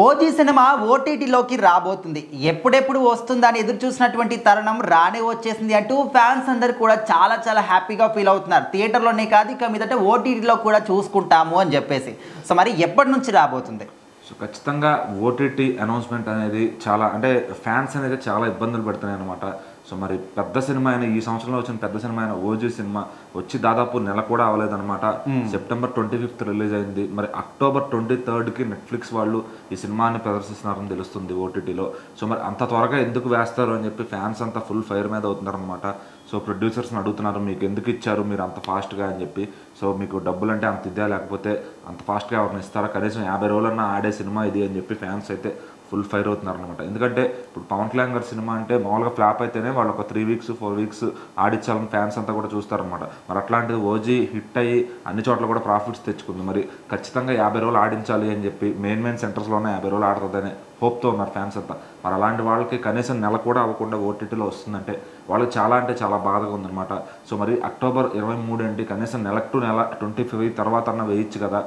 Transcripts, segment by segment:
OG cinema ఓటీటీలోకి రాబోతుంది. ఎప్పుడెప్పుడు వస్తుందని ఎదురు చూసినటువంటి తరుణం రానే వచ్చేసింది అంటూ ఫ్యాన్స్ అందరూ కూడా చాలా హ్యాపీగా ఫీల్ అవుతున్నారు. థియేటర్లోనే కాదు, ఇక మీదట ఓటీటీలో కూడా చూసుకుంటాము అని చెప్పేసి. సో మరి ఎప్పటి నుంచి రాబోతుంది? సో ఖచ్చితంగా ఓటీటీ అనౌన్స్మెంట్ అనేది చాలా అంటే ఫ్యాన్స్ అనేది చాలా ఇబ్బందులు పెడుతున్నాయి అనమాట. సో మరి పెద్ద సినిమా అయిన ఈ సంవత్సరంలో వచ్చిన పెద్ద సినిమా అయిన ఓజీ సినిమా వచ్చి దాదాపు నెల కూడా అవ్వలేదన్నమాట. సెప్టెంబర్ 25th రిలీజ్ అయింది. మరి అక్టోబర్ 23కి నెట్ఫ్లిక్స్ వాళ్ళు ఈ సినిమాని ప్రదర్శిస్తున్నారని తెలుస్తుంది ఓటీటీలో. సో మరి అంత త్వరగా ఎందుకు వేస్తారు అని చెప్పి ఫ్యాన్స్ అంతా ఫుల్ ఫైర్ మీద అవుతున్నారు అనమాట. సో ప్రొడ్యూసర్స్ని అడుగుతున్నారు, మీకు ఎందుకు ఇచ్చారు మీరు అంత ఫాస్ట్గా అని చెప్పి. సో మీకు డబ్బులు అంటే అంత ఇద్దా, లేకపోతే అంత ఫాస్ట్గా ఎవరిని ఇస్తారా, కనీసం 50 రోజులన్నా ఆడే సినిమా ఇది అని చెప్పి ఫ్యాన్స్ అయితే ఫుల్ ఫైర్ అవుతున్నారు అనమాట. ఎందుకంటే ఇప్పుడు పవన్ కళ్యాణ్ గారి సినిమా అంటే మామూలుగా ఫ్లాప్ అయితేనే వాళ్ళు ఒక 3 weeks 4 weeks ఆడిచ్చాలని ఫ్యాన్స్ అంతా కూడా చూస్తారనమాట. మరి అట్లాంటిది ఓజీ హిట్ అయ్యి అన్ని చోట్ల కూడా ప్రాఫిట్స్ తెచ్చుకుంది. మరి ఖచ్చితంగా 50 రోజులు ఆడించాలి అని చెప్పి మెయిన్ సెంటర్స్లోనే 50 రోజులు ఆడుతుందనే హోప్తో ఉన్నారు ఫ్యాన్స్ అంతా. మరి అలాంటి వాళ్ళకి కనీసం నెల కూడా అవ్వకుండా ఓటీటీలో వస్తుందంటే వాళ్ళకి చాలా అంటే చాలా బాధగా ఉందన్నమాట. సో మరి అక్టోబర్ 23 ఏంటి, కనీసం నెలకు టు నెల 25 తర్వాత అన్న వేయచ్చు కదా,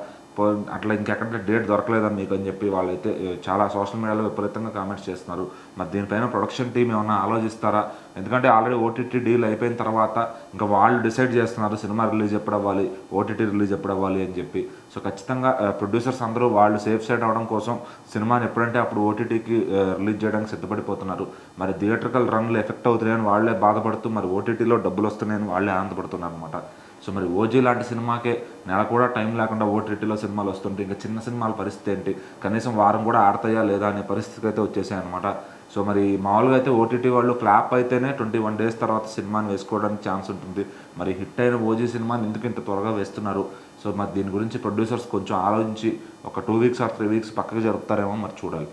అట్లా ఇంకెక్కడ డేట్ దొరకలేదని మీకు అని చెప్పి వాళ్ళైతే చాలా సోషల్ మీడియాలో విపరీతంగా కామెంట్స్ చేస్తున్నారు. మరి దీనిపైన ప్రొడక్షన్ టీం ఏమన్నా ఆలోచిస్తారా? ఎందుకంటే ఆల్రెడీ ఓటీటీ డీల్ అయిపోయిన తర్వాత ఇంకా వాళ్ళు డిసైడ్ చేస్తున్నారు సినిమా రిలీజ్ ఎప్పుడు అవ్వాలి, ఓటీటీ రిలీజ్ ఎప్పుడు అవ్వాలి అని చెప్పి. సో ఖచ్చితంగా ప్రొడ్యూసర్స్ అందరూ వాళ్ళు సేఫ్ సైడ్ అవడం కోసం సినిమాని ఎప్పుడంటే అప్పుడు ఓటీటీకి రిలీజ్ చేయడానికి సిద్ధపడిపోతున్నారు. మరి థియేట్రికల్ రన్లు ఎఫెక్ట్ అవుతున్నాయని వాళ్ళే బాధపడుతూ మరి ఓటీటీలో డబ్బులు వస్తున్నాయని వాళ్ళే ఆనందపడుతున్నారు అనమాట. సో మరి ఓజీ లాంటి సినిమాకే నెల కూడా టైం లేకుండా ఓటీటీలో సినిమాలు వస్తుంటే ఇంకా చిన్న సినిమాల పరిస్థితి ఏంటి, కనీసం వారం కూడా ఆడతాయా లేదా అనే పరిస్థితికి అయితే వచ్చేసాయి అనమాట. సో మరి మామూలుగా అయితే ఓటీటీ వాళ్ళు ఫ్లాప్ అయితేనే 21 days తర్వాత సినిమాని వేసుకోవడానికి ఛాన్స్ ఉంటుంది. మరి హిట్ అయిన ఓజీ సినిమాని ఎందుకు ఇంత త్వరగా వేస్తున్నారు? సో మరి దీని గురించి ప్రొడ్యూసర్స్ కొంచెం ఆలోచించి ఒక 2 weeks or 3 weeks పక్కకి జరుపుతారేమో మరి చూడాలి.